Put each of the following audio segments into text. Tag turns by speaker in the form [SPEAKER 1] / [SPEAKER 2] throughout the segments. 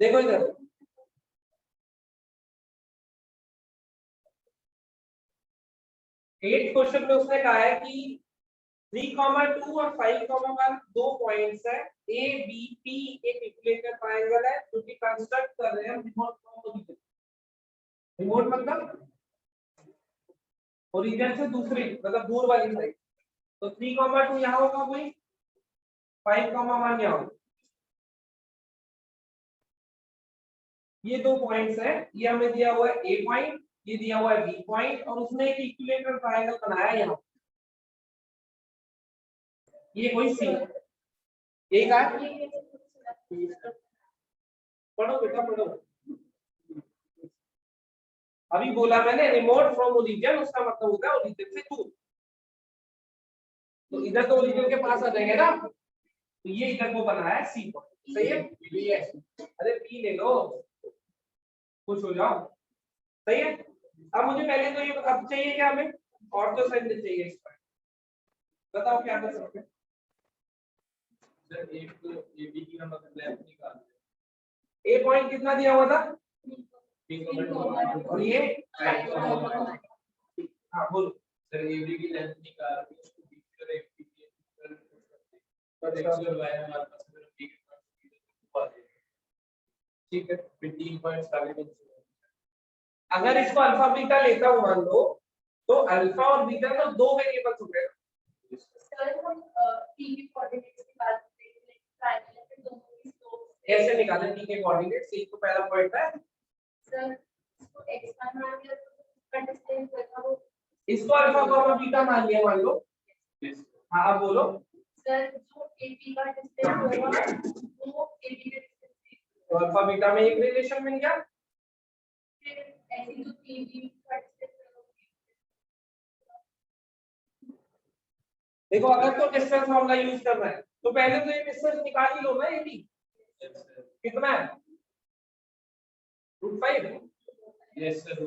[SPEAKER 1] देखो इधर, 8 क्वेश्चन में उसने कहा है कि 3,2 और 5,1 दो पॉइंट्स है, ए बी पी एक इक्विलेटरल ट्रायंगल है जो कि कंस्ट्रक्ट कर रहे हैं रिमोट फ्रॉम ओरिजिन। रिमोट मतलब ओरिजिन से दूसरी, मतलब दूर वाली साइड। तो 3,2 यहाँ होगा कोई, 5,1 यहाँ होगा। ये दो पॉइंट्स है, ये हमें दिया हुआ है ए पॉइंट, ये दिया हुआ है बी पॉइंट, और उसने एक इक्विलेटरल ट्रायंगल बनाया है यहाँ। ये कोई सी एक है, पढ़ो बेटा पढ़ो। अभी बोला मैंने रिमोट फ्रॉम ओरिजिन, उसका मतलब होगा ओरिजिन से दूर। तो इधर तो ओरिजिन के पास आ जाएंगे ना, तो ये इधर को बनाया है सी पॉइंट, सही है। बी है, अरे पी ले लो, खुश हो जाओ, सही है। अब मुझे पहले तो ये अब चाहिए क्या, हमें ऑर्थो सेंटर चाहिए इस पर। बताओ क्या कर सकते हैं। सर एक तो ए बी की नंबर लेफ्ट निकाल, ए पॉइंट कितना दिया हुआ था, और ये हाँ बोलो। सर ए बी की लेंथ निकाल के उसको बी की तरह एक ठीक है, 15 पॉइंट्स आगे। अगर इसको अल्फा बीटा लेता हूं मान लो, तो अल्फा और बीटा तो दो वेरिएबल्स हो गए। कैसे निकालें टी के कोऑर्डिनेट्स, एक तो पहला पॉइंट है सर, इसको x मान लिया तो डिस्टेंस होगा, इसको अल्फा कॉमा बीटा मान लिया मान लो। हाँ आप बोलो सर, जो ab का डिस्टेंस होगा वो ab के डिस्टेंस, तो अल्फा बीटा में एक रिलेशन मिल गया। फिर ऐसी जो ab का डिस्टेंस, देखो अगर तो डिस्टेंस फॉर्मूला यूज करना है तो पहले तो ये डिस्टेंस निकाल ही लो ना, ab कितना है, √5। Yes sir.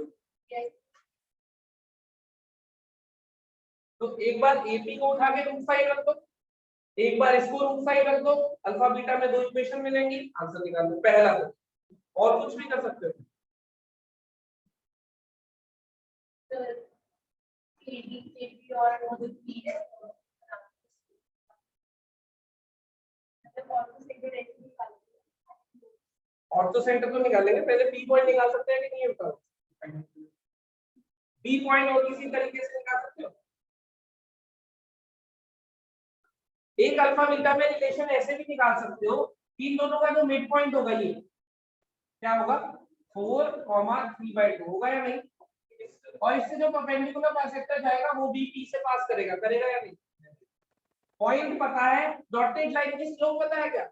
[SPEAKER 1] तो एक बार AP को उठा के √5 रख दो, एक बार इसको √5 रख दो, अल्फा बीटा में दो इक्वेशन मिलेंगी, आंसर निकाल दो पहला तो। और कुछ भी कर सकते हो। ऑर्थो सेंटर तो निकालेंगे, पहले पी पॉइंट निकाल सकते हैं कि नहीं, बताओ। बी पॉइंट और किसी तरीके से निकाल सकते हो। एक अल्फा बीटा में रिलेशन ऐसे भी निकाल सकते हो कि इन दोनों का जो मिड पॉइंट होगा ये क्या होगा, 4,3/2 होगा या नहीं, और इससे जो परपेंडिकुलर बाइसेक्टर जाएगा वो भी पी से पास करेगा, करेगा या नहीं। पॉइंट पता है, डॉटेड लाइन की स्लोप पता है क्या,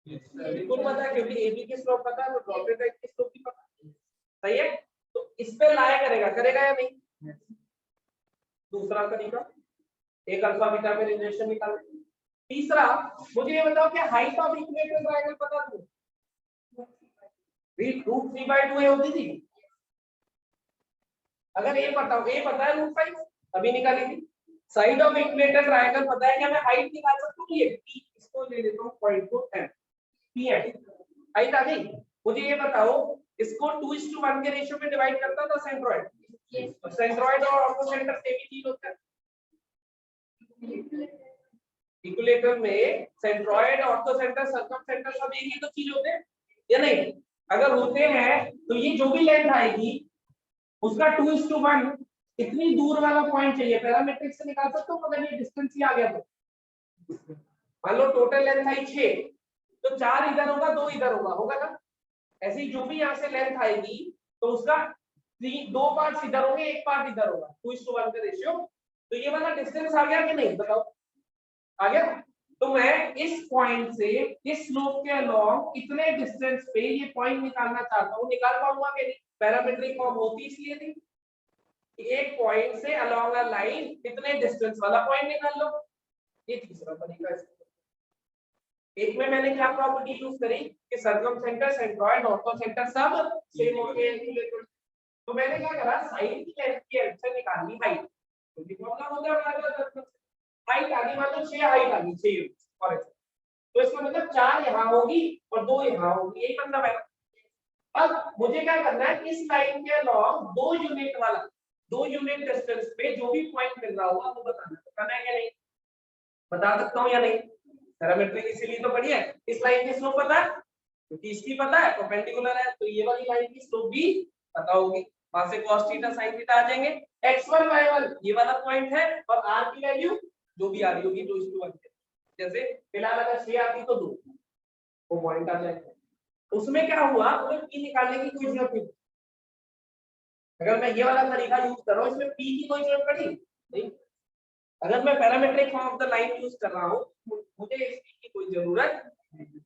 [SPEAKER 1] बिल्कुल पता है, क्योंकि एबी की स्लोप पता है, तो डॉटेड लाइन की स्लोप भी पता है, सही है। तो इस पे लाया करेगा, करेगा या नहीं। दूसरा तरीका, एक अल्फा बीटा में रिलेशन निकालना। तीसरा, मुझे ये बताओ कि हाइट ऑफ इक्विलेटरल ट्रायंगल पता है, √3/2 होती थी। अगर ये पता है √5 अभी निकालेंगे। साइड ऑफ इक्विलेटरल ट्रायंगल पता है कि मैं हाइट निकाल सकता हूँ, ये p, इसको ले लेता हूँ पॉइंट को m, p है, हाइट आ गई। मुझे ये बताओ, इसको 2:1 के रेशियो में डिवाइड करता था सेंट्रोइड, सेंट्रोइड और ऑर्थो सेंटर सेम ही चीज होता है। इक्विलेटर में centroid, ortho centre, circum centre सब एक ही तो चीज होते हैं या नहीं। अगर होते हैं तो ये जो भी लेंथ आएगी उसका 2:1 इतनी दूर वाला पॉइंट चाहिए, पैरामीट्रिक से निकाल सकते हो, अगर ये डिस्टेंस ही आ गया तो। मान लो टोटल लेंथ आई 6, तो 4 इधर होगा 2 इधर होगा ना। ऐसे ही जो भी यहाँ से लेंथ आएगी तो उसका 2 पार्ट्स इधर होंगे, 1 पार्ट इधर होगा, 2:1 का रेशियो। तो ये वाला डिस्टेंस आ गया कि नहीं, बताओ आ गया। तो मैं इस पॉइंट से इस स्लोप के अलोंग इतने डिस्टेंस पे ये पॉइंट निकालना चाहता हूँ, निकाल पाऊंगा कि नहीं। पैरामीट्रिक फॉर्म होती इसलिए थी, एक पॉइंट से अलोंग अ लाइन इतने डिस्टेंस वाला पॉइंट निकाल लो। ये तीसरा तरीका है। एक में मैंने क्या प्रॉपर्टी यूज करी कि circum centre, centroid, ortho centre सब सेम होंगे। तो मैंने क्या करा, साइड की लेंथ की हेल्प से निकालनी हाइट। तो ये प्रॉब्लम हो गया, हाइट आ गई, मान लो 6 हाइट आ गई, 6 और तो इसका मतलब 4 यहाँ होगी और 2 यहाँ होगी, यही मतलब है। अब मुझे क्या करना है, इस लाइन के अलॉन्ग 2 यूनिट वाला, 2 यूनिट डिस्टेंस पे जो भी पॉइंट मिल रहा होगा वो बताना है क्या नहीं, बता सकता हूँ या नहीं। पैरामीट्रिक इसीलिए तो बढ़िया है। इस लाइन की स्लोप पता है क्योंकि इसकी पता है, परपेंडिकुलर है, तो ये वाली लाइन की स्लोप भी पता होगी। वहां से cos थीटा sin थीटा आ जाएंगे। x1 y1 ये वाला पॉइंट है और r की वैल्यू जो भी आ रही होगी 2:1, जैसे फिलहाल अगर 6 आती तो 2 वो पॉइंट आ जाएगा। उसमें क्या हुआ, तुम्हें p निकालने की कोई जरूरत नहीं। अगर मैं ये वाला तरीका यूज कर रहा हूँ, इसमें p की कोई जरूरत पड़ी नहीं। अगर मैं parametric form of the line use कर रहा हूँ, मुझे इस p की कोई जरूरत नहीं।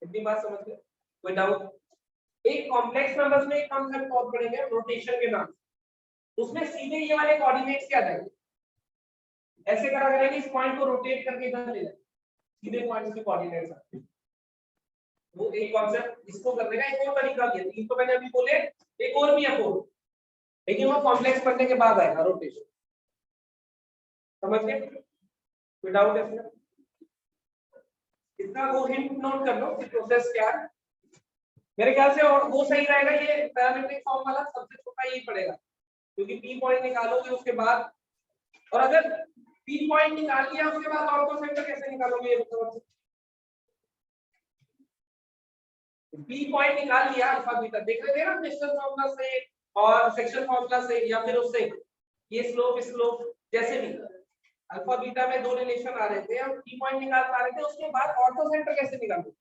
[SPEAKER 1] इतनी बात समझ गए? कोई डाउट? एक कॉम्प्लेक्स नंबर्स में एक कॉन्सेप्ट और पढ़ेंगे रोटेशन के नाम, उसमें सीधे ये वाले कोऑर्डिनेट्स क्या जाएंगे, ऐसे करा करेंगे, इस पॉइंट को रोटेट करके इधर ले जाए, सीधे पॉइंट्स के कोऑर्डिनेट्स आते हैं। वो एक कॉन्सेप्ट इसको करने का एक और तरीका भी है, तीन तो मैंने अभी बोले, एक और भी है फोर, लेकिन वो कॉम्प्लेक्स पढ़ने के बाद आएगा रोटेशन। समझ गए? कोई डाउट है इसमें? इसका वो हिंट नोट कर लो कि प्रोसेस क्या है। मेरे ख्याल से और वो सही रहेगा, ये पैरामीट्रिक फॉर्म वाला सबसे छोटा यही पड़ेगा, क्योंकि पी पॉइंट निकालोगे उसके बाद, और अगर पी पॉइंट निकाल लिया उसके बाद ऑर्थो सेंटर कैसे निकालोगे ये बताओ। पी पॉइंट निकाल लिया अल्फा बीटा, देख रहे थे ना डिस्टेंस फार्मूला से और सेक्शन फार्मूला से, या फिर उससे ये स्लोप जैसे भी अल्फा बीटा में 2 रिलेशन आ रहे थे, हम पी पॉइंट निकाल पा रहे थे, उसके बाद ऑर्थो सेंटर कैसे निकालोगे?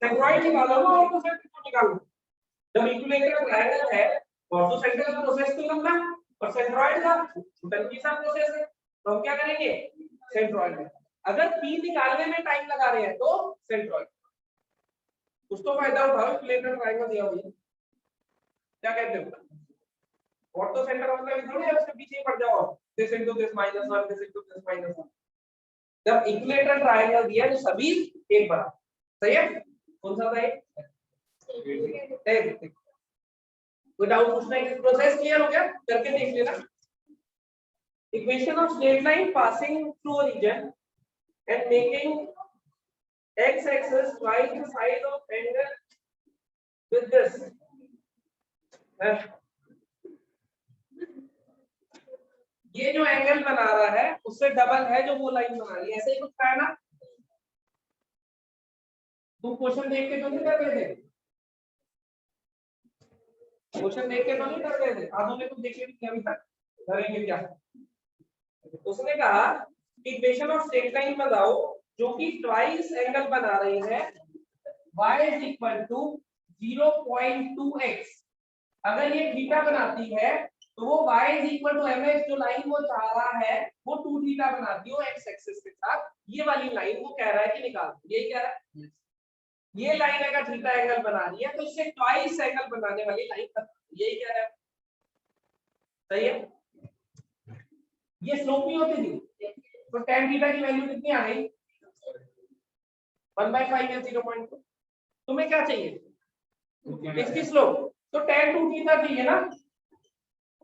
[SPEAKER 1] सेंट्रॉइड निकालो ना, ऑर्थो सेंटर को निकालो। जब इक्विलेटरल ट्रायंगल है, ऑर्थो सेंटर का प्रोसेस तो लंबा है और सेंट्रॉइड का छोटा सा प्रोसेस है, तो हम क्या करेंगे सेंट्रॉइड में। अगर पी निकालने में टाइम लगा रहे हैं तो सेंट्रॉइड, कुछ तो फायदा उठाओ, इक्विलेटरल ट्रायंगल दिया हुआ है, क्या कहते हो? ऑर्थो सेंटर मतलब थोड़ी है उसके पीछे ही पड़ जाओ, this into this -1, this into this -1। जब इक्विलेटरल ट्रायंगल दिया तो सभी एक बराबर, सही है? कौन सा था एक? कोई डाउट पूछना है? प्रोसेस क्लियर हो गया? करके देख लेना। Equation of straight line passing through a region and making x-axis twice the size of angle with this. ये जो एंगल बना रहा है उससे डबल है जो वो लाइन बना रही है, ऐसे ही कुछ है ना? तुम क्वेश्चन देख के तो नहीं कर रहे थे? क्वेश्चन देख के तो नहीं कर रहे थे? आधों ने तो देखे भी अभी तक, करेंगे क्या? उसने कहा इक्वेशन ऑफ स्ट्रेट लाइन बताओ जो कि ट्वाइस एंगल बना रही है, y is equal to 0.2x। अगर ये थीटा बनाती है तो वो y is equal to mx, जो लाइन वो चाह रहा है वो 2 थीटा बनाती है x एक्सिस के साथ। ये वाली लाइन वो कह रहा है कि निकाल, यही कह रहा है। ये लाइन अगर थीटा एंगल बना रही है तो इससे ट्वाइस एंगल बनाने वाली लाइन, यही कह रहा है, सही है? ये स्लोप नहीं होती थी तो tan थीटा की वैल्यू कितनी आ गई? 1/5 या 0.2। तुम्हें क्या चाहिए? इसकी स्लोप, तो tan 2 थीटा चाहिए ना,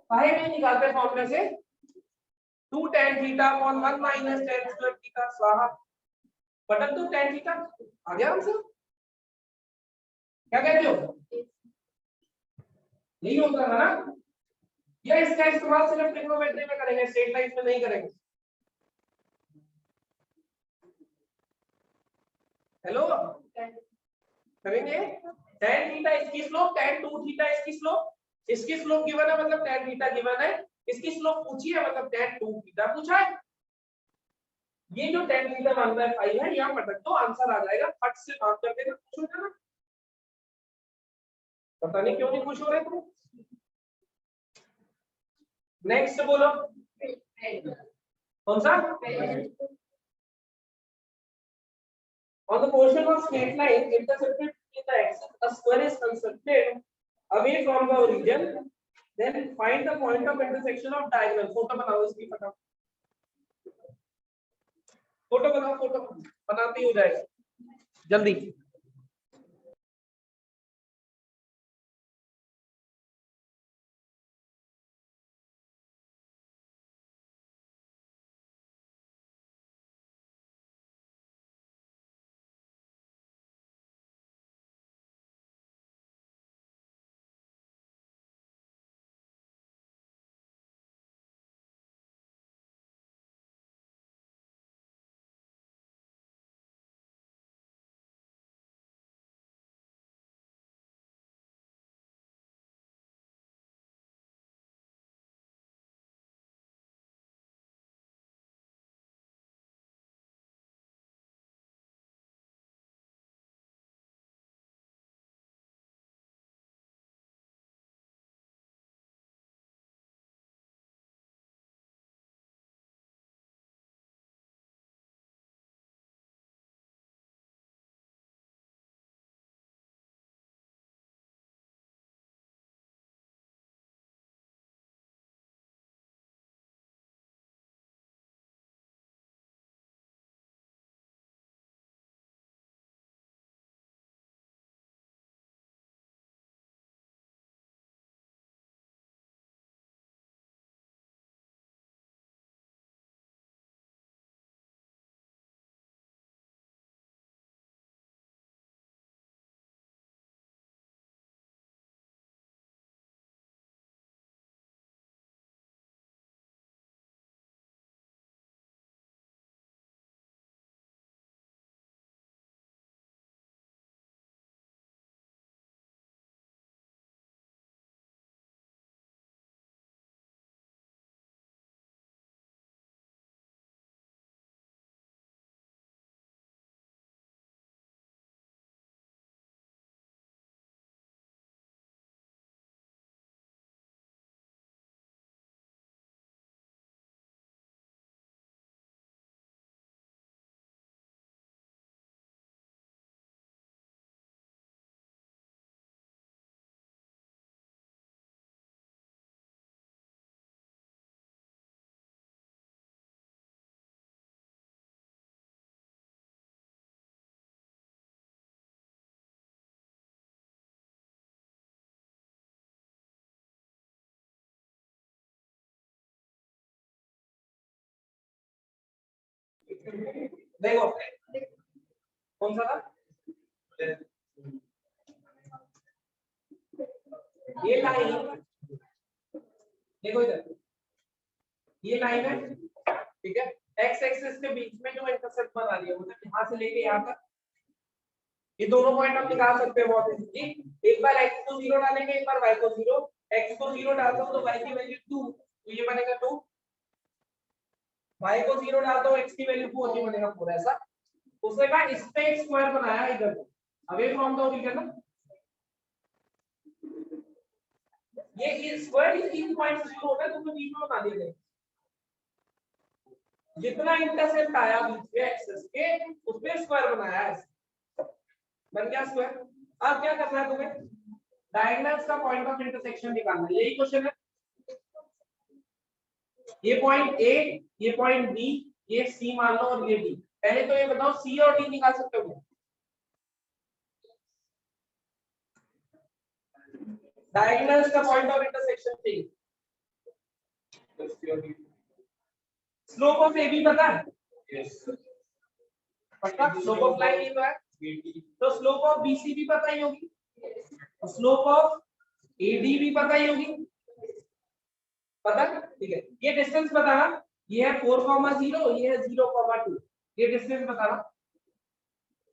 [SPEAKER 1] काहे नहीं निकालते फॉर्मूले से? 2 tan theta upon 1 minus tan square theta, स्वाहा बटन तो tan थीटा आ गया आंसर। क्या कहते हो? यही होता है ना? या इसका इस्तेमाल सिर्फ ट्रिग्नोमेट्री में करेंगे, स्ट्रेट लाइन में नहीं करेंगे। हेलो, करेंगे। tan थीटा इसकी स्लोप, tan 2 थीटा इसकी स्लोप, इसकी स्लोप गिवन है मतलब tan थीटा गिवन है, इसकी स्लोप पूछी है मतलब tan 2 थीटा पूछा है। ये जो tan थीटा 1/5 है यहाँ पटक तो आंसर आ जाएगा, फट से मार्क कर देना, खुश हो जाना। पता नहीं क्यों नहीं खुश हो रहे तुम। नेक्स्ट बोलो, कौन सा? On the portion of straight line intersected with the axis, a square is constructed away from the origin. Then find the point of intersection of diagonal. Photo बनाओ इसकी, फोटो बनाओ, फोटो बनाते ही हो जाएगा जल्दी। देखो कौन सा था, ये लाइन, देखो इधर ये लाइन है, ठीक है, एक्स एक्सिस के बीच में जो इंटरसेप्ट बना रही है मतलब यहाँ से लेके यहाँ तक, ये दोनों पॉइंट हम निकाल सकते हैं बहुत इजीली। एक बार x को 0 डालेंगे, एक बार y को 0, x को 0 डालता हूँ तो y की वैल्यू 2, तो ये बनेगा 2, y को 0 डालता हूँ x की वैल्यू 4, ये बनेगा 4। ऐसा उसने कहा इस पे एक स्क्वायर बनाया इधर अवे फ्रॉम द ओरिजिन ना, ये स्क्वायर इस 3 पॉइंट से शुरू होता है, तुमने बीच में बना दिया, जितना इंटरसेप्ट आया बीच में एक्सिस के उस पे स्क्वायर बनाया है, बन गया स्क्वायर। अब क्या करना है तुम्हें, डायगोनल्स का पॉइंट ऑफ इंटरसेक्शन निकालना है, यही क्वेश्चन है। ये पॉइंट ए, ये पॉइंट बी, ये सी मान लो और ये डी। पहले तो ये बताओ सी और डी निकाल सकते हो, डायगोनल्स का पॉइंट ऑफ इंटरसेक्शन चाहिए। स्लोप ऑफ ए बी पता है, यस पता, स्लोप ऑफ लाइन ये तो है, तो स्लोप ऑफ बीसी भी पता ही होगी, स्लोप ऑफ एडी भी पता ही होगी, पता, ठीक है। ये डिस्टेंस बताना, ये है 4,0, ये है 0,2, ये डिस्टेंस बताना,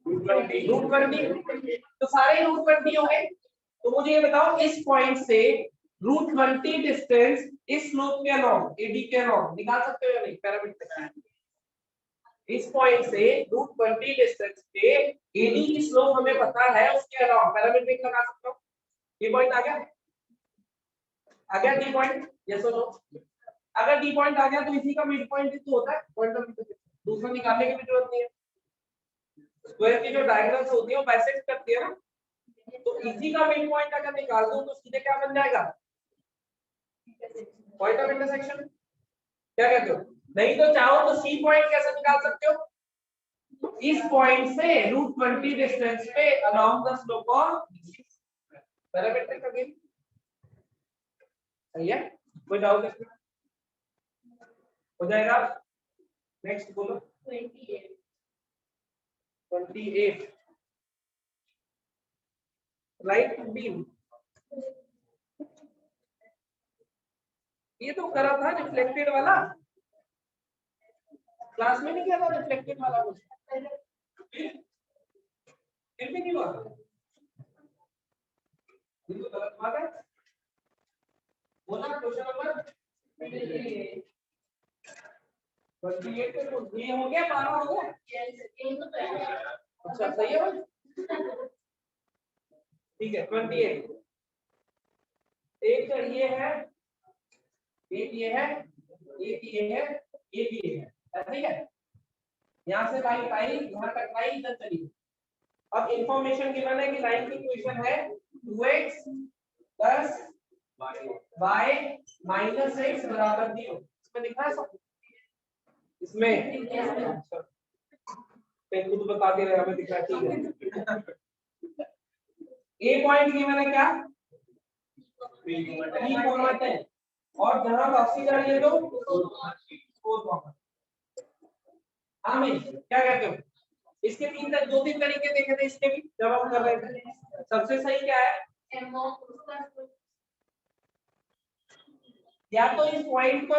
[SPEAKER 1] √20, तो सारे √20 हो गए। तो मुझे ये बताओ इस पॉइंट से √20 डिस्टेंस इस स्लोप के अलोंग, एडी के अलोंग निकाल सकते हो या नहीं, पैरामीटर इस पॉइंट से √20 डिस्टेंस पे एडी की स्लोप हमें पता है, उसके अलावा पैरामीट्रिक लगा सकता हूं। ये पॉइंट आ गया डी पॉइंट, यस और नो। अगर डी पॉइंट आ गया तो इसी का मिड पॉइंट तो होता है पॉइंट ऑफ इंटरसेक्शन, दूसरा निकालने की भी जरूरत नहीं है। स्क्वायर की जो डायगोनल्स होती है वो बाइसेक्ट करती है ना, तो इसी का मिड पॉइंट अगर निकाल दूं तो सीधे क्या बन जाएगा, पॉइंट ऑफ इंटरसेक्शन। क्या कहते हो, नहीं तो चाहो तो सी पॉइंट कैसे निकाल सकते हो, इस पॉइंट से √20 डिस्टेंस पे along the slope of parametric का गेन। सही है, कोई डाउट इसमें, हो जाएगा। नेक्स्ट बोलो 28 लाइट बीम, ये तो करा था रिफ्लेक्टेड वाला, क्लास में नहीं किया था रिफ्लेक्टेड वाला कुछ, फिर भी नहीं हुआ, ये तो गलत बात है। बोला क्वेश्चन नंबर 28 पे तो ये हो गया, 12 हो गया, अच्छा सही है, ठीक है। 28 एक ये है, एक ये है, एक ये है, एक ये है, ठीक है। यहाँ से लाइन आई, यहाँ तक आई, इधर चली। अब इंफॉर्मेशन गिवन है कि लाइन की इक्वेशन है 2x plus y minus x बराबर 0। इसमें लिखा है सब, इसमें खुद बता दे रहे हमें दिखा, ठीक है। ए पॉइंट गिवन है क्या, P, और जहां वापसी जा रही है तो 4, आमिर क्या कहते हो, इसके दो तीन तरीके देखे थे इसके भी जब हम कर रहे थे। सबसे सही क्या है, या तो इस पॉइंट को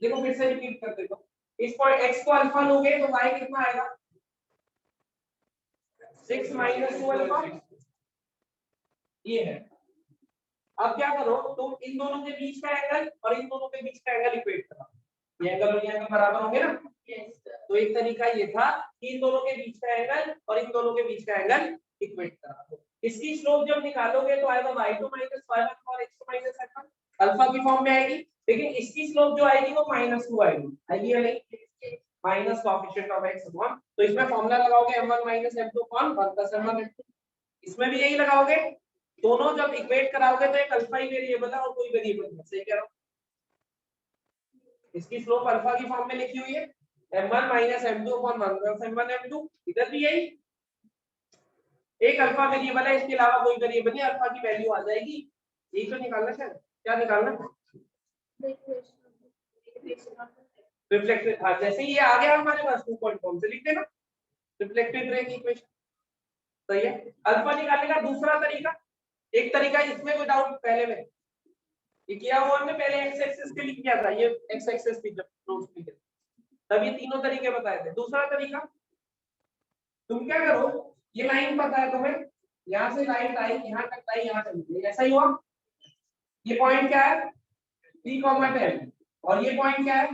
[SPEAKER 1] देखो, फिर से रिपीट कर देता हूं, इस पॉइंट x को अल्फा लोगे तो y कितना आएगा, 6 - 2 अल्फा, ये है। अब क्या करो तुम, इन दोनों के बीच का एंगल और इन दोनों के बीच का एंगल इक्वेट करो, ये एंगल और ये एंगल बराबर होंगे ना, तो एक तरीका ये था कि इन दोनों के बीच का एंगल और इन दोनों के बीच का एंगल इक्वेट करा। इसकी स्लोप जब निकालोगे तो आएगा y2 - y1 और x2 - x1, अल्फा की फॉर्म में आएगी। लेकिन इसकी स्लोप जो आएगी वो -2 आएगी या नहीं, minus coefficient of x upon, तो इसमें फॉर्मूला लगाओगे m1 - m2 upon 1 + m1 m2, इसमें भी यही लगाओगे। दोनों जब इक्वेट कराओगे तो एक अल्फा ही वेरिएबल है और कोई वेरिएबल नहीं, सही कह रहा हूं। इसकी स्लोप अल्फा की फॉर्म में लिखी हुई है, m1 - m2 upon 1 + m1 m2, इधर भी यही, एक अल्फा वेरिएबल है, इसके अलावा कोई वेरिएबल नहीं, अल्फा की वैल्यू आ जाएगी। यही तो निकालना है, क्या निकालना, रिफ्लेक्टेड, हाँ जैसे ये आ गया हमारे पास 2 पॉइंट फॉर्म से लिख देना रिफ्लेक्टेड रे की इक्वेशन। सही है। अल्फा निकालने का दूसरा तरीका, एक तरीका इसमें कोई डाउट पहले में ये किया हुआ हमने, पहले एक्स एक्सिस के लिए किया था, ये एक्स एक्सिस थी जब नोट्स लिखे तब ये तीनों तरीके बताए थे। दूसरा तरीका, तुम क्या करो, ये लाइन पता है तुम्हें, यहाँ से लाइन आई यहाँ तक आई यहाँ चली गई, ऐसा ही हुआ। ये पॉइंट क्या है 3,10 और ये पॉइंट क्या है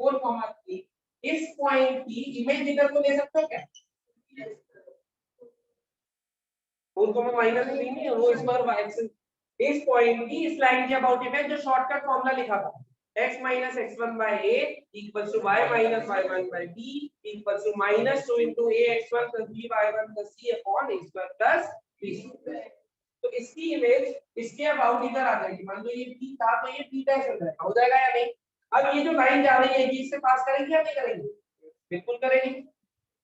[SPEAKER 1] 4,3। इस पॉइंट की इमेज इधर को ले सकते हो क्या, 4,-3 नहीं है वो इस पर y एक्सिस, इस पॉइंट की इस लाइन के अबाउट इमेज जो शॉर्टकट फॉर्मूला लिखा था x minus x1 by a equals to y minus y1 by b equals to minus 2 into ax1 plus by1 plus c upon a square plus b square। तो इसकी image इसके about इधर आ जाएगी, मान लो ये p था तो ये p डैश हो जाएगा या नहीं। अब ये जो लाइन जा रही है ये इससे पास करेगी या नहीं करेगी, बिल्कुल करेगी।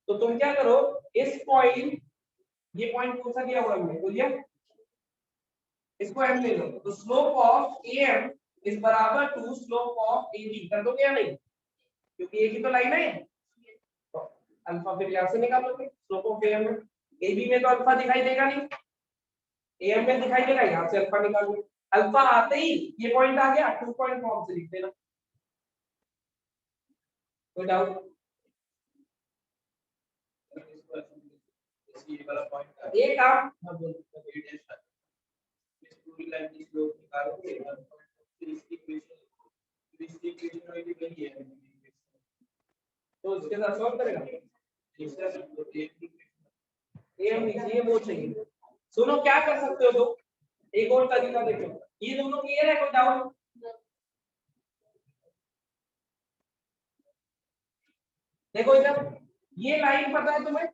[SPEAKER 1] तो तुम क्या करो, इस पॉइंट, ये पॉइंट कौन सा दिया हुआ है बोलिए, इसको m ले लो, तो स्लोप ऑफ am इज बराबर टू स्लोप ऑफ ab, कर दोगे या नहीं, क्योंकि एक ही तो लाइन है। तो अल्फा फिर यहां से निकालोगे, स्लोप ऑफ am ab में तो अल्फा दिखाई देगा नहीं, am में दिखाई देगा, यहां से अल्फा निकालोगे। अल्फा आते ही ये पॉइंट आ गया, 2 पॉइंट फॉर्म से लिख देना। कोई डाउट, ये वाला पॉइंट एक काम पूरी लाइन की स्लोप निकालोगे, इसकी इक्वेशन होगी वही है, तो इसके साथ सॉल्व करेगा am लिखिए वो चाहिए। सुनो क्या कर सकते हो, तो एक और तरीका देखो, ये दोनों क्लियर है, कोई डाउट, देखो इधर ये लाइन पता है तुम्हें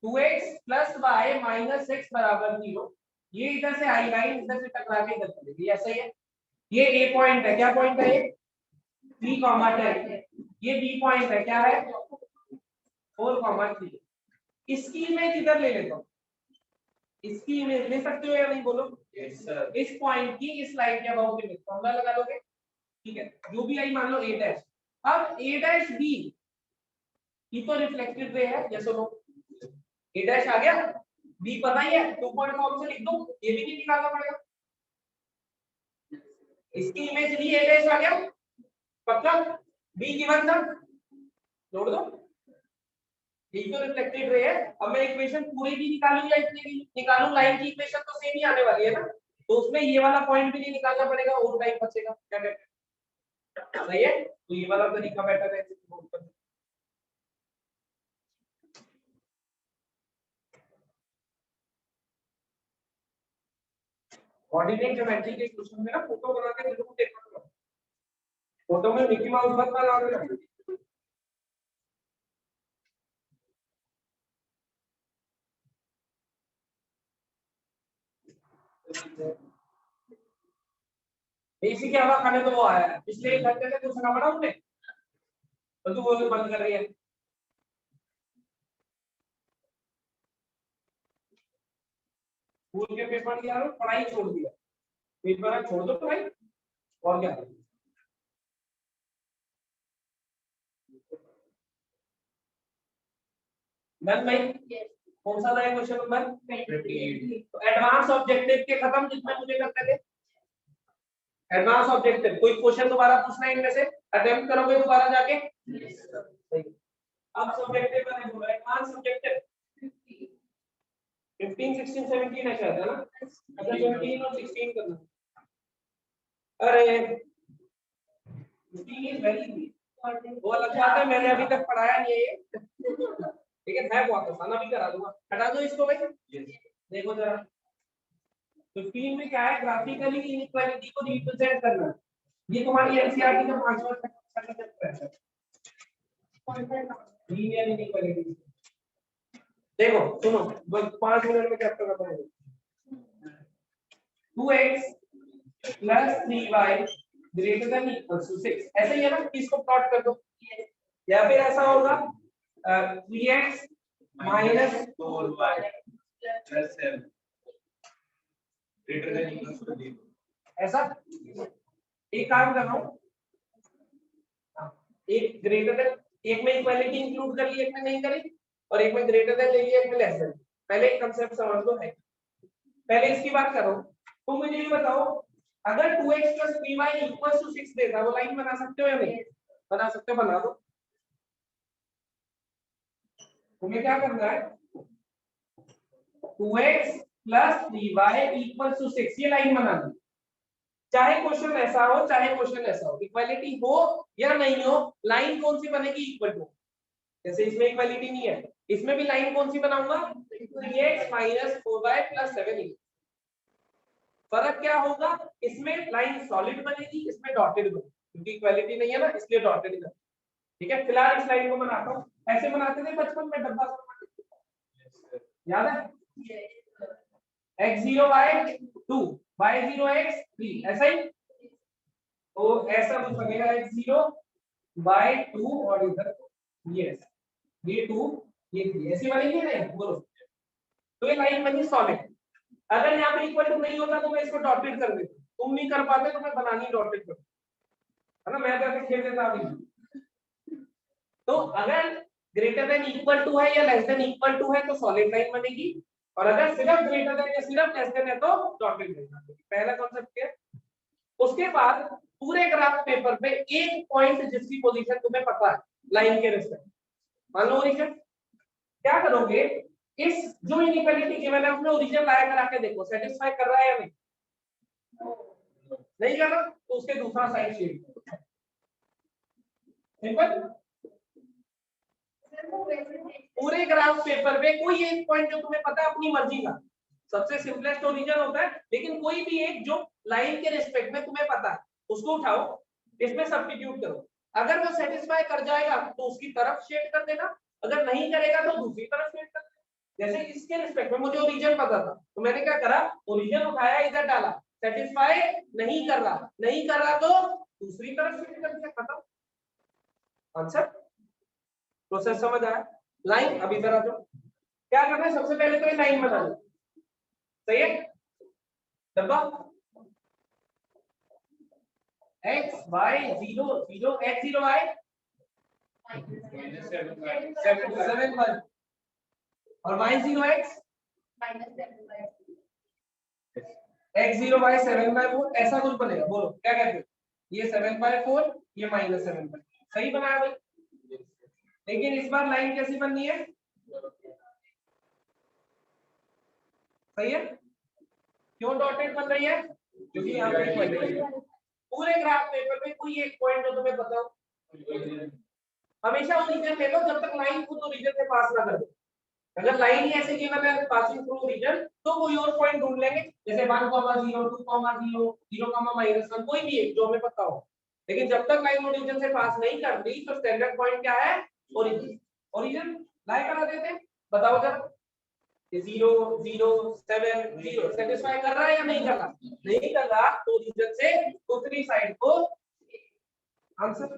[SPEAKER 1] 2x plus y minus x बराबर 0, ये इधर से आई लाइन इधर से टकरा के इधर चलेगी, ऐसा ही है। ये a पॉइंट है, क्या पॉइंट है ये 3,10, ये b पॉइंट है, क्या है 4,3। इसकी इमेज इधर ले लेता हूं, इसकी इमेज ले सकते हो या नहीं बोलो, yes, sir। इस पॉइंट की इस लाइन के अबाउट इमेज फॉर्मूला लगा लोगे, ठीक है, जो भी आई मान लो a डैश। अब a डैश b ये तो रिफ्लेक्टेड रे है, ये सुनो a डैश आ गया, b पता ही है 2 पॉइंट फॉर्म से लिख दो, ये भी नहीं निकालना पड़ेगा। इसकी इमेज ली a डैश आ गया पक्का, b गिवन था जोड़ दो, ये तो रिफ्लेक्टेड रे है। अब मैं इक्वेशन पूरी भी निकालूं या इतनी भी निकालूं, लाइन की इक्वेशन तो सेम ही आने वाली है ना, तो उसमें ये वाला पॉइंट भी नहीं निकालना पड़ेगा और टाइम बचेगा, क्या कहते हैं, सही है। तो ये वाला तरीका बेटर है। कोऑर्डिनेट ज्योमेट्री के क्वेश्चन में ना फोटो बना के जरूर देखना, फोटो में मिकी माउस मत बना देना। इसी के हवा खाने तो वो आया है, पिछले 1 घंटे से कुछ ना पड़ा उन्हें, तो तू वो बंद कर रही है। स्कूल के पेपर दिया और पढ़ाई छोड़ दिया, पेपर छोड़ दो पढ़ाई, और क्या डन भाई। कौन सा था क्वेश्चन नंबर 28, तो एडवांस ऑब्जेक्टिव के खत्म जिसमें मुझे करते थे, एडवांस ऑब्जेक्टिव कोई क्वेश्चन दोबारा पूछना है इनमें से, अटेम्प्ट करोगे दोबारा जाके, अब सब्जेक्टिव का देखो, एडवांस ऑब्जेक्टिव 15 16 17 ऐसा है ना, अच्छा 17 और 16 करना, अरे 15 इज वेरी इजी, वो अलग बात है, मैंने अभी तक पढ़ाया नहीं है ये, लेकिन है बहुत आसान, अभी करा दूंगा, हटा दो इसको भाई। देखो जरा 15 में क्या है, ग्राफिकली इनइक्वालिटी को रिप्रेजेंट करना, ये तुम्हारी एनसीईआरटी का 5वां चैप्टर है, लीनियर इनइक्वालिटी। देखो सुनो, बस 5 मिनट में चैप्टर खत्म हो जाएगा। 2x plus 3y greater than equals to 6, ऐसे ही है ना, इसको प्लॉट कर दो, या फिर ऐसा होगा 3x minus 4y plus 7 greater than equals to 0, ऐसा। एक काम कर रहा हूँ, एक ग्रेटर देन, एक में इक्वालिटी इंक्लूड कर ली, एक में नहीं करी, और एक में ग्रेटर देन ले लिया, एक में लेस देन। पहले एक कंसेप्ट समझ लो है, पहले इसकी बात करो। तो मुझे ये बताओ, अगर 2x + 3y = 6 देता, वो लाइन बना सकते हो या नहीं? बना सकते हो, बना दो। तुम्हें क्या करना है, 2x + 3y = 6, ये लाइन बना दी। चाहे क्वेश्चन ऐसा हो चाहे क्वेश्चन ऐसा हो, इक्वालिटी हो या नहीं हो, लाइन कौन सी बनेगी, इक्वल टू। जैसे इसमें इक्वालिटी नहीं है, इसमें भी लाइन कौन सी बनाऊंगा, 3x - 4y + 7। फर्क क्या होगा, इसमें लाइन सॉलिड बनेगी, इसमें डॉटेड बनेगी, क्योंकि इक्वालिटी नहीं है ना, इसलिए डॉटेड है। ठीक है, फिलहाल इस लाइन को बनाता हूँ। ऐसे बनाते थे बचपन में, डब्बा याद है, x0y2 y0x3, ऐसा ही। तो ऐसा कुछ बनेगा, x0y2 और इधर ये 2 ये 3, ऐसी बनेगी नहीं, बोलो। तो ये लाइन बनी सॉलिड। अगर यहाँ पे इक्वल टू नहीं होता तो मैं इसको डॉटेड कर देता, तुम नहीं कर पाते तो मैं बनानी डॉटेड कर, है ना, मैं तो ऐसे खेल देता अभी। तो अगर ग्रेटर देन इक्वल टू है या लेस देन इक्वल टू है तो सॉलिड लाइन बनेगी, और अगर सिर्फ ग्रेटर देन या सिर्फ लेस देन है तो डॉटेड लाइन बनेगी। पहला कॉन्सेप्ट है। उसके बाद पूरे ग्राफ पेपर पे एक पॉइंट जिसकी पोजीशन तुम्हें पता है लाइन के रिस्पेक्ट, मान लो ओरिजिन, क्या करोगे, इस जो इनइक्वालिटी गिवन है उसमें ओरिजिन लाया करा के देखो सेटिस्फाई कर रहा है या नहीं, नहीं कर रहा तो उसके दूसरा साइड शेड सिंपल। पूरे ग्राफ पेपर पे कोई एक पॉइंट जो तुम्हें पता है अपनी मर्जी का, सबसे सिंपलेस्ट ओरिजिन होता है, लेकिन कोई भी एक जो लाइन के रिस्पेक्ट में तुम्हें पता है उसको उठाओ, इसमें सब्स्टिट्यूट करो। अगर वो सेटिस्फाई कर जाएगा तो उसकी तरफ शेड कर देना, अगर नहीं करेगा तो दूसरी तरफ शेड कर देना। जैसे इसके रिस्पेक्ट में मुझे ओरिजिन पता था तो मैंने क्या करा, ओरिजिन उठाया इधर डाला, सेटिस्फाई नहीं कर रहा तो दूसरी तरफ शेड कर दिया, खत्म आंसर। प्रोसेस समझ आया। लाइन अभी इधर आ जाओ, क्या करना है, सबसे पहले तो ये लाइन बना लो, सही है, डब्बा x y 0 0 x 0 y 7 और y 0 x x 0 y 7/4, ऐसा कुछ बनेगा, बोलो क्या कहते हो, ये 7/4 ये -7/4, सही बनाया भाई। लेकिन इस बार लाइन कैसी बननी है, सही है, क्यों डॉटेड बन रही है, क्योंकि यहाँ पे पूरे ग्राफ पेपर में कोई एक पॉइंट जो तुम्हें पता हो, हमेशा ओरिजिन ले लो जब तक लाइन खुद ओरिजिन से पास ना कर दे। अगर लाइन ही ऐसे गिवन है पासिंग थ्रू रीजन, तो कोई और पॉइंट ढूंढ लेंगे, जैसे 1, 0 2, 0 0, -1, कोई भी एक जो हमें पता हो। लेकिन जब तक लाइन ओरिजिन से पास नहीं कर रही तो स्टैंडर्ड पॉइंट क्या है, ओरिजिन। ओरिजिन लाइन करा देते, बताओ जरा, 0 0 7 0 सेटिस्फाई कर रहा है या नहीं कर रहा, नहीं कर रहा तो ओरिजिन से दूसरी साइड को आंसर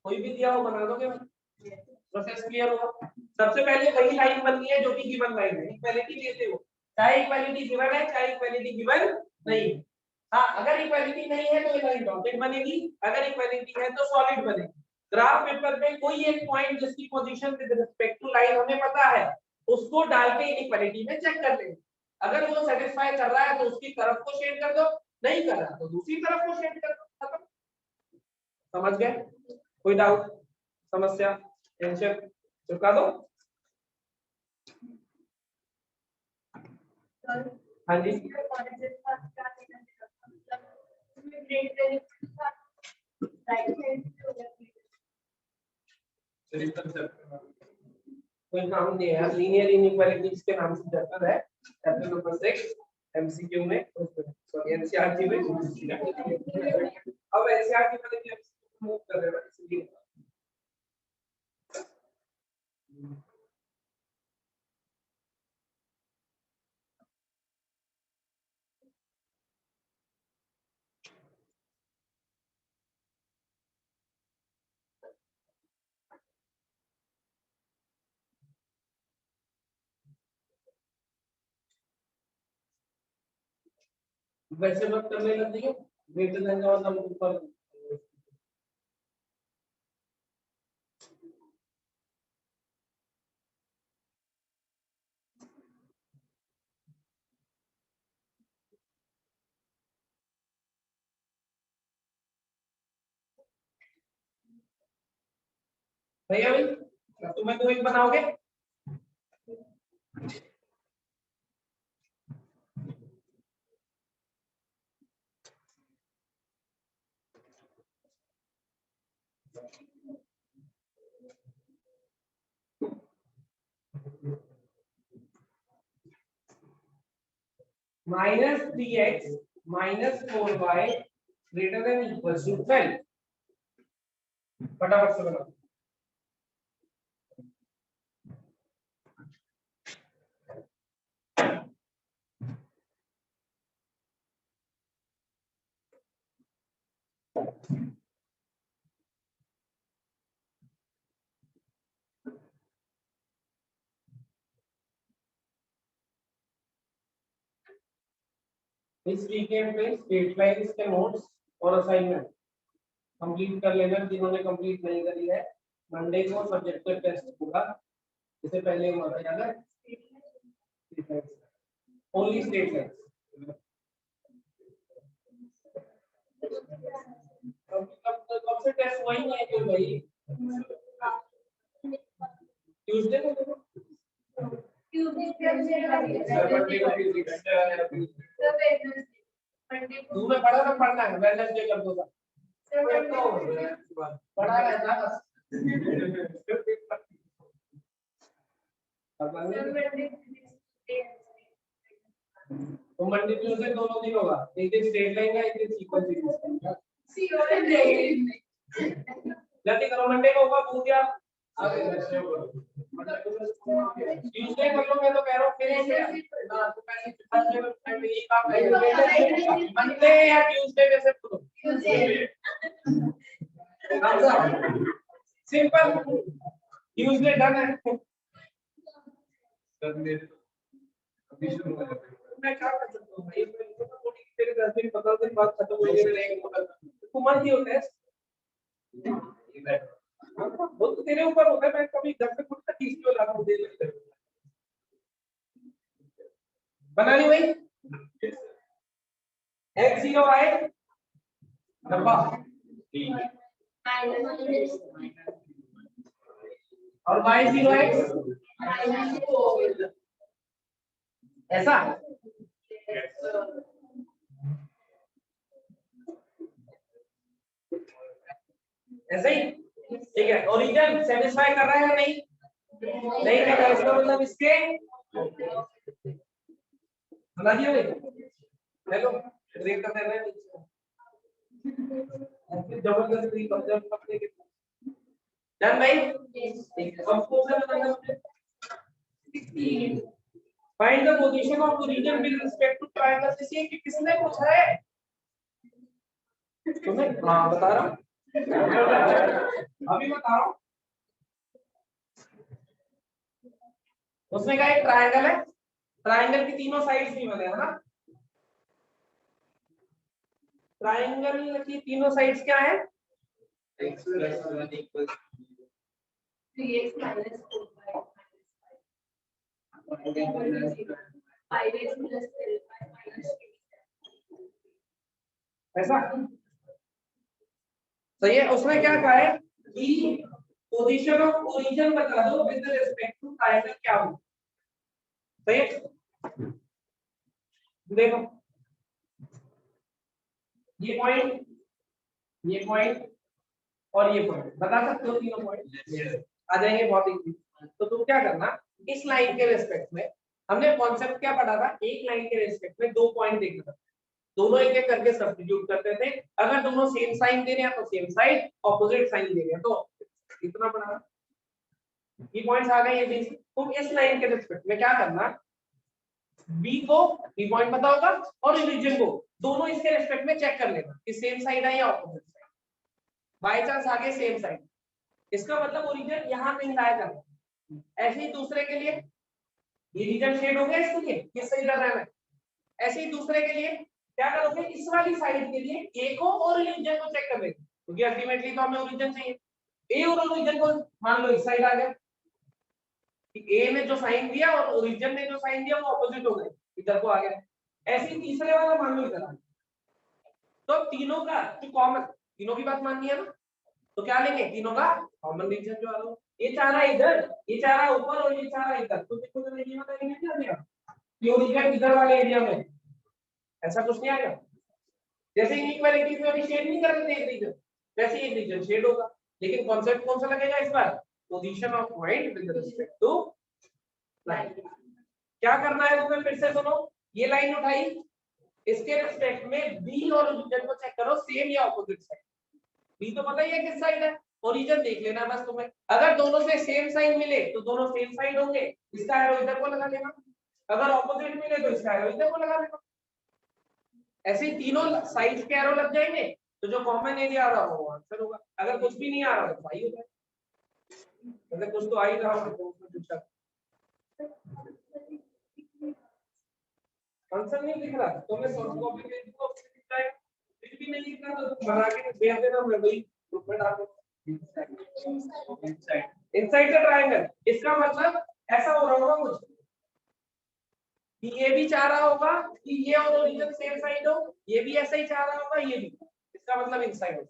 [SPEAKER 1] कोई भी दिया हो बना दोगे, प्रोसेस क्लियर होगा। सबसे पहले वही लाइन बननी है जो कि गिवन लाइन है, इक्वालिटी लेते हो, चाहे इक्वालिटी गिवन है चाहे इक्वालिटी गिवन नहीं है। हाँ, अगर इक्वालिटी नहीं है तो ये लाइन डॉटेड बनेगी, अगर इक्वालिटी है तो सॉलिड बनेगी। ग्राफ पेपर में कोई एक पॉइंट जिसकी position with respect to line हमें पता है उसको डाल के इनइक्वालिटी में चेक कर लेंगे, अगर वो सेटिस्फाई कर रहा है तो उसकी तरफ को शेड कर दो, नहीं कर रहा तो दूसरी तरफ को शेड कर दो, खत्म। समझ गए, कोई डाउट, समस्या, टेंशन चुका दो। हाँ जी, कोई नाम नहीं है, लीनियर इनइक्वालिटीज के नाम से चैप्टर है, चैप्टर नंबर 6 एमसीक्यू में, सॉरी एनसीईआरटी में। अब एनसीईआरटी में मूव कर रहे हैं इसलिए वैसे बात करने लग गई, ग्रेटर देन का मतलब ऊपर भैया भाई तुम्हें तो एक बनाओगे। -3x -4y greater than equals to 12। फटाफट से बनाओ। इस वीकेंड पे स्टेट लाइन्स के नोट्स और असाइनमेंट कंप्लीट कर लेना जिन्होंने कंप्लीट नहीं करी है। मंडे को सब्जेक्टिव टेस्ट होगा, इससे पहले हुआ था याद है, ओनली स्टेट लाइन्स। कब से टेस्ट हुआ ही नहीं है कोई भाई? ट्यूसडे को देखो। तुम्हें पढ़ा था पढ़ना है, वेडनेसडे कर दो था पढ़ा रहता बस। तो मंडे ट्यूसडे दोनों दिन होगा, एक दिन स्टेट लाइन का एक दिन सीक्वेंस। जल्दी करो, मंडे को होगा पूछ दिया। ट्यूसडे कर लो, मैं तो कह रहा हूँ मंडे या ट्यूसडे में से करो। सिंपल, ट्यूसडे डन है। मैं क्या कर सकता हूँ भाई, तेरे 10 दिन 15 दिन बाद खत्म हो जाएगा तो मन ही होता है। वो तो तेरे ऊपर होता है, मैं कभी घर पे खुद तक 30 किलो लाता हूँ दे देते बना ली भाई। x 0 आए डब्बा और y 0 x ऐसा। ऐसे ही ठीक है। ओरिजिन सेटिस्फाई कर रहा है या नहीं? नहीं कर रहा है, इसका मतलब इसके बना दिया भाई। हेलो ब्रेक कर दे रहे हैं जबरदस्ती पकड़े के डन भाई। अब कौन सा बनाना है? Find the position of origin with respect to triangle. किसी कि किसने पूछा है तुम्हें? हाँ बता रहा हूँ, अभी बता रहा हूँ। उसने कहा एक ट्रायंगल है, ट्रायंगल की तीनों साइड्स भी बने है ना। ट्रायंगल की तीनों साइड्स क्या है? x + 1 = 3x - 4y ऐसा सही है। उसने क्या कहा है कि पोजीशन ऑफ ओरिजिन बता दो विद रिस्पेक्ट टू ट्रायंगल क्या हो। सही है, देखो ये पॉइंट और ये पॉइंट बता सकते हो, तीनों पॉइंट आ जाएंगे बहुत इजी। तो तुम क्या करना, इस लाइन के रिस्पेक्ट में हमने कॉन्सेप्ट क्या पढ़ा था, एक लाइन के रिस्पेक्ट में 2 पॉइंट देखना था, दोनों एक एक करके सब्स्टिट्यूट करते थे। अगर दोनों सेम साइन दे रहे हैं तो सेम साइड, ऑपोजिट साइन दे रहे हैं तो इतना बड़ा ये पॉइंट्स आ गए। ये भी तुम इस लाइन के रिस्पेक्ट में क्या करना, बी को बी पॉइंट पता होगा और रीजन को दोनों इसके रिस्पेक्ट में चेक कर लेना कि सेम साइड है या ऑपोजिट साइड। बाय चांस आगे सेम साइड, इसका मतलब ओरिजिन यहां कहीं लाया जाता है। ऐसे ही दूसरे के लिए ये रीजन शेड हो गया, इसके लिए किस साइड रहना है। ऐसे ही दूसरे के लिए क्या करोगे, इस वाली साइड के लिए ए को और रीजन को चेक कर लेंगे, क्योंकि अल्टीमेटली तो हमें ओरिजिन चाहिए। ए और ओरिजिन को मान लो इस साइड आ गया, ए ने जो साइन दिया और ओरिजिन ने जो साइन दिया वो ऑपोजिट हो गए, इधर को आ गया। ऐसे ही तीसरे वाला मान लो इधर आ गया। तो तीनों का जो कॉमन, तीनों की बात माननी है ना, तो क्या लेंगे, तीनों का कॉमन रीजन जो आ रहा हो, ये चाह रहा है इधर, ये चाह रहा है ऊपर और ये चाह रहा है इधर, तो देखो जरा ये बताएंगे क्या कि ओरिजिन इधर वाले एरिया में, ऐसा कुछ नहीं आएगा। जैसे इनइक्वालिटीज में अभी शेड नहीं कर रहे थे एक रीजन, वैसे एक रीजन शेड होगा, लेकिन कॉन्सेप्ट कौन सा लगेगा इस बार, position of point with respect to line. क्या करना है तुम्हें, फिर से सुनो, ये लाइन उठाई, इसके रिस्पेक्ट में बी और ओरिजिन को चेक करो, सेम या ऑपोजिट साइड। बी तो पता ही है किस साइड है, ओरिजिन देख लेना बस तुम्हें, अगर दोनों से सेम साइन मिले तो दोनों सेम साइड होंगे, इसका एरो इधर को लगा लेना, अगर ऑपोजिट मिले तो इसका एरो इधर को लगा लेना, ऐसे ही तीनों साइड के एरो लग जाएंगे, तो जो कॉमन एरिया आ रहा हो वो आंसर होगा। अगर कुछ भी नहीं आ रहा तो सही हो जाए, अगर कुछ तो आ ही रहा हो तो उसमें पूछा आंसर नहीं दिख रहा तो मैं सॉफ्ट कॉपी भेज दूंगा, उसमें दिख जाएगा, कुछ भी नहीं दिख रहा तो बना के भेज देना, मैं वही ग्रुप में डाल दूंगा। इनसाइड का ट्रायंगल, इसका मतलब ऐसा हो रहा होगा कुछ कि ये भी चाह रहा होगा कि ये और ओरिजिन सेम साइड हो, ये भी ऐसा ही चाह रहा होगा, ये भी, इसका मतलब इनसाइड हो,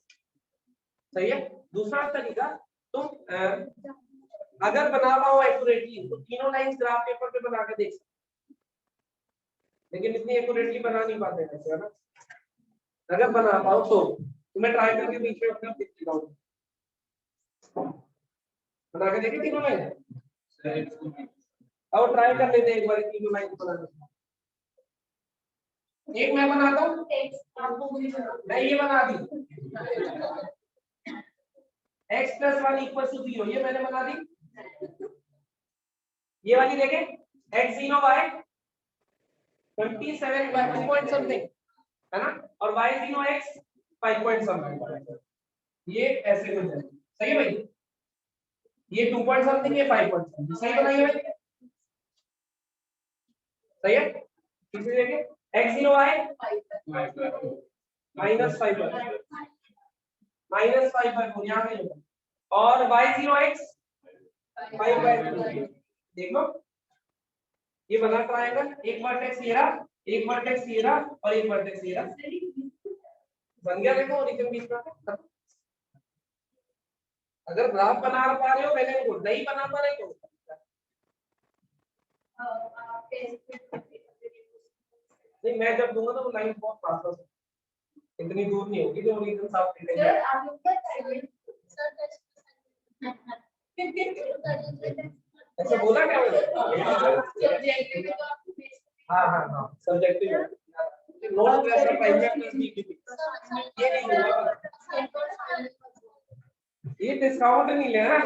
[SPEAKER 1] सही है। दूसरा तरीका, तुम अगर बना पाओ एक्यूरेटली तो तीनों लाइंस ग्राफ पेपर पे बना के देख सकते, लेकिन इतनी एक्यूरेटली बना नहीं पाते वैसे, है ना। अगर बना पाओ तो तुम्हें ट्रायंगल के बीच में अपना दिख दिखाऊं, बना के देखे तीनों लाइन, अब ट्राई कर लेते हैं एक बार तीनों लाइन बनाने। एक मैं बनाता हूँ, मैं ये बना दी x प्लस 1 इक्वल टू 0, ये मैंने बना दी। ये वाली देखें x 0 y 27 by 2 point something, है ना, और y 0 x 5 point something, ये ऐसे कुछ है, सही है भाई, ये 2 point something, ये 5 point something, सही बनाइए भाई, सही है। किसी देखें x 0 y -5 -5 यहाँ पे होगा, और y 0 x 5/2, देखो ये बना ट्रायंगल, एक वर्टेक्स ये रहा, एक वर्टेक्स ये रहा और एक वर्टेक्स ये रहा, बन गया। देखो ओरिजिन बीच में, अगर ग्राफ बना पा रहे हो पहले को, नहीं बना पा रहे तो नहीं, मैं जब दूंगा तो वो लाइन बहुत पास पास, इतनी दूर नहीं होगी जो ओरिजिन साफ दिखेगा। ऐसे बोला क्या मैंने, हाँ हाँ हाँ subjective note plus primary plus DP, ये नहीं होगा, ये डिस्काउंट नहीं लेना,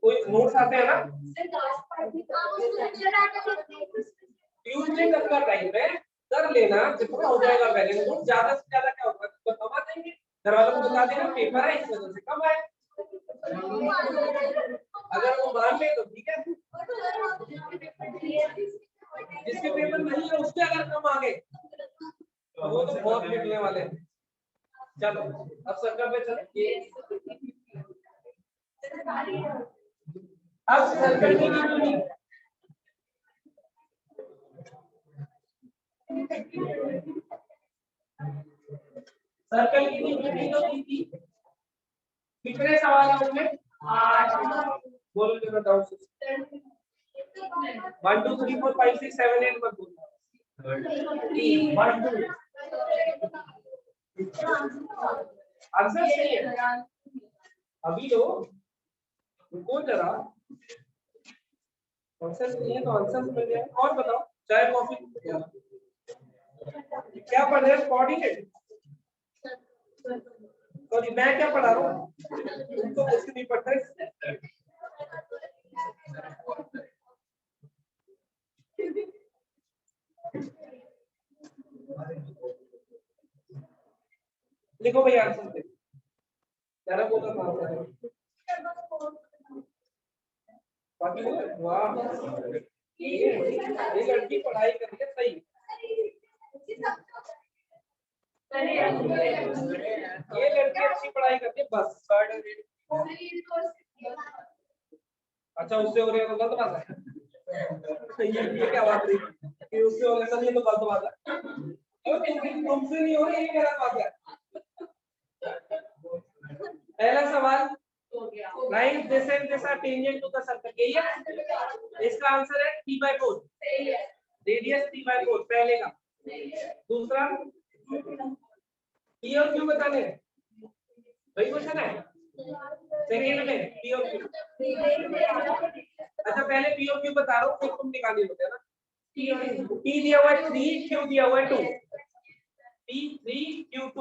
[SPEAKER 1] कोई नोट्स आते हैं ना ट्यूसडे तक का टाइम है, कर लेना, जितना हो जाएगा पहले नोट, ज्यादा से ज्यादा क्या होगा बता देंगे, घर वालों को बता देना पेपर है इस वजह से कम आए, अगर वो मान ले तो ठीक है, जिसके पेपर नहीं है उसके अगर कम आ गए तो वो तो बहुत मिलने वाले हैं। चलो अब सर्कल पे चले, अब सर्कल की यूनिट, सर्कल की यूनिट तो दी थी, कितने सवाल है उसमें, 8, बोलो जो बताओ, 1 2 3 4 5 6 7 8 मत बोलो, 1 2 आंसर सही है, अभी लो रुको जरा, आंसर नहीं है तो आंसर मिल जाए, और बताओ चाय कॉफी क्या पढ़ रहे हो, कोऑर्डिनेट, सॉरी मैं क्या पढ़ा रहा हूँ, तुम तो कुछ नहीं पढ़ रहे, लिखो भैया आंसर दे, तेरा बोला था बाकी वाह, ये लड़की पढ़ाई कर रही है सही, ये लड़की अच्छी पढ़ाई करती है बस, अच्छा उससे हो रही है तो गलत बात है, ये क्या बात रही कि उससे हो रहा है तो गलत बात है, तुमसे नहीं हो रही ये गलत बात है, पहला सवाल, line this and this are tangent to the circle, यही है। इसका आंसर है 3/4, रेडियस 3/4 पहले का। दूसरा पी और क्यू बताने हैं, वही क्वेश्चन है सेकेंड में, पी और क्यू। अच्छा पहले पी और क्यू बता रहा हूँ, फिर तुम निकाल लोगे ना। पी दिया हुआ है 3, क्यू दिया हुआ है 2, P3 Q2,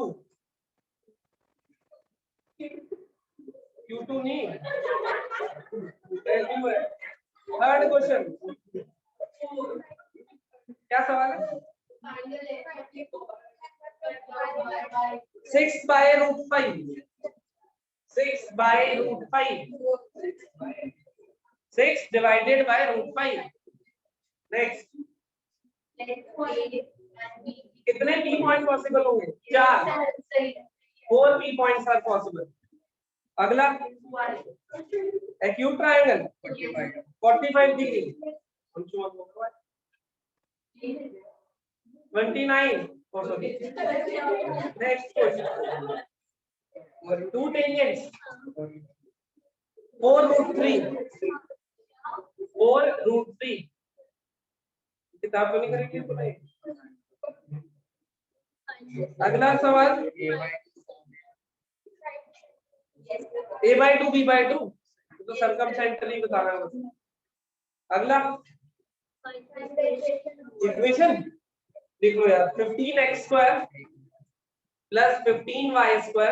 [SPEAKER 1] Q2 नहीं, वैल्यू है। थर्ड क्वेश्चन, क्या सवाल है? 6/√5, 6/√5, 6 divided by √5। नेक्स्ट, कितने पी पॉइंट पॉसिबल होंगे? 4, 4 पी पॉइंट्स आर पॉसिबल। अगला acute triangle 45 degree, 29। Next question, 2 tangents 4√3, 4√3। किताब तो नहीं करेंगे तो नहीं। अगला सवाल, a/2 b/2, तो सर्कमसेंटर ही बताना है। अगला इक्वेशन लिख लो यार, 15x² plus 15y²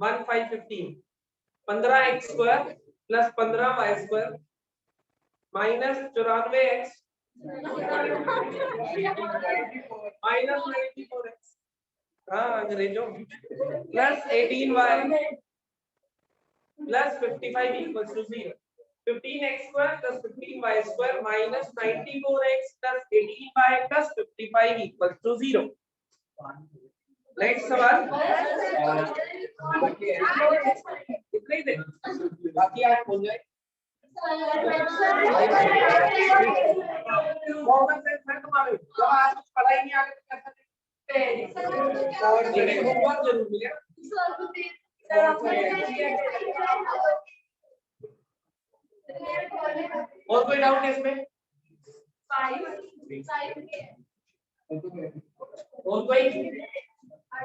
[SPEAKER 1] 1515, 15x² plus 15y² minus 94x minus 94x, हाँ अंग्रेजों, plus 18y plus 55 equals to 0। 15x² plus 15y² minus 94x plus 18y plus 55 equals to 0। Next सवाल, इतने ही थे, बाकी आप हो जाए। कॉमन सेंस है तुम्हारे, जब आज कुछ पढ़ाई नहीं आगे तो कैसे और ये बहुत जरूरी है। और कोई डाउट है इसमें? और कोई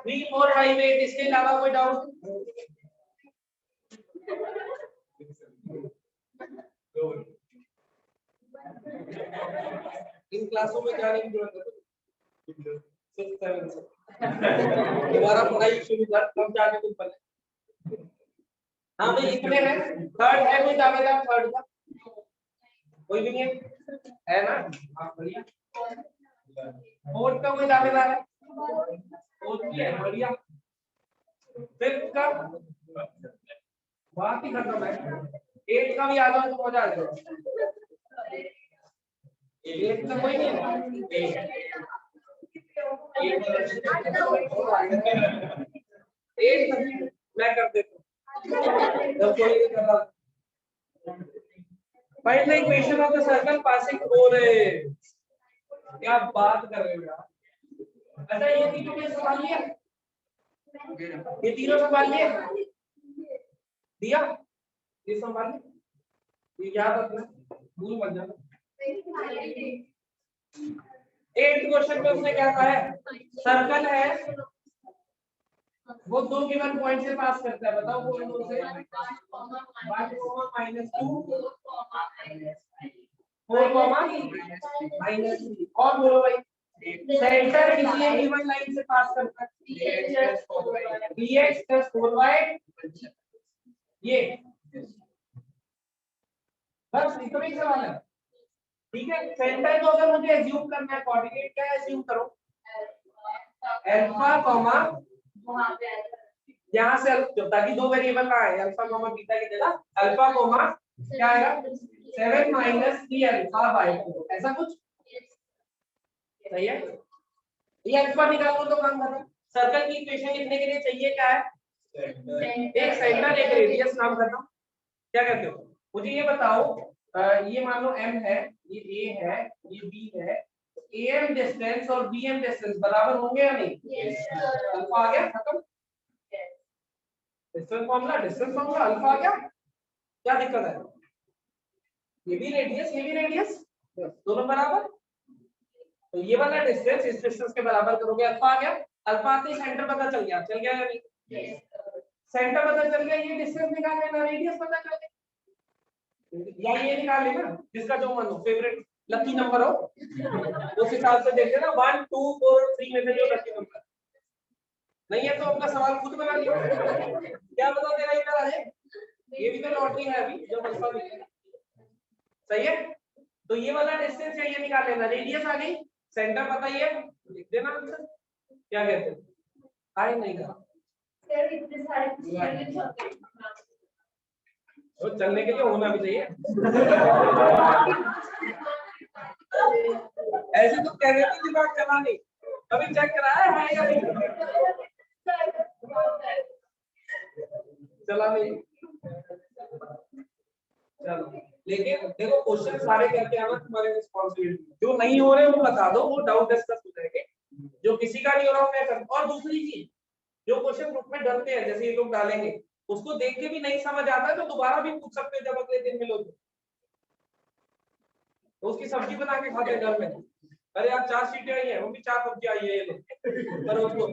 [SPEAKER 1] 3 4 5 8 इसके अलावा कोई डाउट? इन क्लासों में जाने की जरूरत है 6 7 से दोबारा पढ़ाई शुरू कर, तब जाके तुम पढ़े। हाँ भाई इतने हैं। थर्ड है कोई दावेदार? थर्ड का कोई भी नहीं है ना? हाँ बढ़िया। फोर्थ का कोई दावेदार है? फोर्थ भी है, बढ़िया। फिफ्थ का बात ही खत्म है। एट का भी आ जाओ तो मजा आ जाएगा। एट का कोई नहीं है? एट मैं कर देता हूँ, जब कोई नहीं कर रहा। Find the equation of the circle passing over it. क्या बात कर रहे हो यार? अच्छा ये तीनों के सवाल लिया, ये तीनों सवाल लिए दिया, ये सवाल ये याद रखना, भूल मत जाना। 8th क्वेश्चन में उसने क्या कहा है? सर्कल है, वो दो गिवन पॉइंट से पास करता है। बताओ कौन कौन से? 1, -2 4, और बोलो भाई। सेंटर किसी एक गिवन लाइन से पास करता है, dx + 4y, ये बस इतना ही सवाल है। ठीक है, सेंटर को अगर मुझे एज्यूम करना है, कोऑर्डिनेट क्या एज्यूम करो? अल्फा कॉमा, यहाँ से ताकि दो वेरिएबल ना आए, अल्फा कॉमा बीटा की जगह अल्फा कॉमा क्या आएगा? 7 - 3 अल्फा/2, ऐसा कुछ सही है। ये अल्फा निकालो तो काम खत्म। सर्कल की इक्वेशन लिखने के लिए चाहिए क्या है? एक सेंटर एक रेडियस, नाम खत्म। क्या कहते हो? मुझे ये बताओ, ये मान लो m है, ये a है, ये b है, am डिस्टेंस और bm डिस्टेंस बराबर होंगे या नहीं? अल्फा आ गया, खत्म। डिस्टेंस फार्मूला अल्फा आ गया, क्या दिक्कत है? ये भी रेडियस दोनों बराबर, तो ये वाला डिस्टेंस इस डिस्टेंस के बराबर करोगे, अल्फा आ गया। अल्फा आते ही सेंटर पता चल गया या नहीं? सेंटर पता चल गया, ये डिस्टेंस निकाल लेना, रेडियस पता चल गया, या ये निकाल लेना जिसका जो मन हो, फेवरेट लकी नंबर हो उस हिसाब से देख लेना, 1 2 4 3 में से जो लकी नंबर नहीं है तो अपना सवाल खुद बना लियो, क्या पता तेरा इधर आ जाए, ये भी तो लॉटरी है अभी जो अल्फा मिलेगा। सही है, तो ये वाला डिस्टेंस है, ये निकाल लेना, रेडियस आ गई, सेंटर पता ही है, लिख देना आंसर। क्या कहते हैं? हाय नहीं कहा
[SPEAKER 2] सर, इतने सारे क्वेश्चन
[SPEAKER 1] तो चलने के लिए होना भी चाहिए। ऐसे तो कह रहे थे दिमाग चला नहीं, अभी चेक कराया है या नहीं? चला नहीं। चलो, लेकिन देखो क्वेश्चन सारे करके आना तुम्हारी रिस्पॉन्सिबिलिटी, जो नहीं हो रहे वो बता दो, वो डाउट डिस्कस हो जाएंगे, जो किसी का नहीं हो रहा मैं कर। और दूसरी चीज, जो क्वेश्चन ग्रुप में डरते हैं जैसे ये लोग डालेंगे, उसको देख के भी नहीं समझ आता है तो दोबारा भी पूछ सकते हैं जब अगले दिन मिलो तो उसकी सब्जी बना के खाते हैं घर में। अरे यार 4 सीटें आई है, वो भी 4 सब्जी आई है, ये लो पर उसको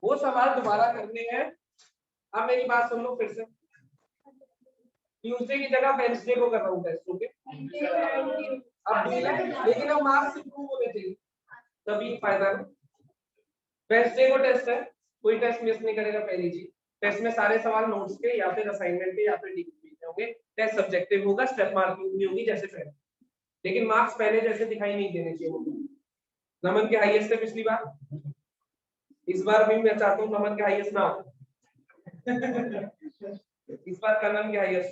[SPEAKER 1] वो सवाल दोबारा करने हैं। अब मेरी बात सुन लो फिर से, ट्यूसडे की जगह वेडनेसडे को कर रहा हूँ टेस्ट, ओके? अब लेकिन अब मार्क्स इंप्रूव होने चाहिए तभी फायदा है। वेडनेसडे को टेस्ट है, कोई टेस्ट मिस नहीं करेगा। पहली चीज, टेस्ट में सारे सवाल नोट्स के या फिर असाइनमेंट के या फिर डीपी के होंगे। टेस्ट सब्जेक्टिव होगा, स्टेप मार्किंग नहीं होगी जैसे पहले, लेकिन मार्क्स पहले जैसे दिखाई नहीं देने चाहिए। नमन के हाईएस्ट है पिछली बार, इस बार भी मैं चाहता हूँ नमन के हाईएस्ट ना हो। इस बार कनन के हाईएस्ट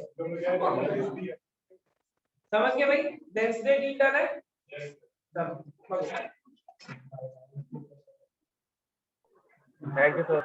[SPEAKER 1] समझ गए भाई? वेडनेसडे डील डन है।
[SPEAKER 3] Thank you sir.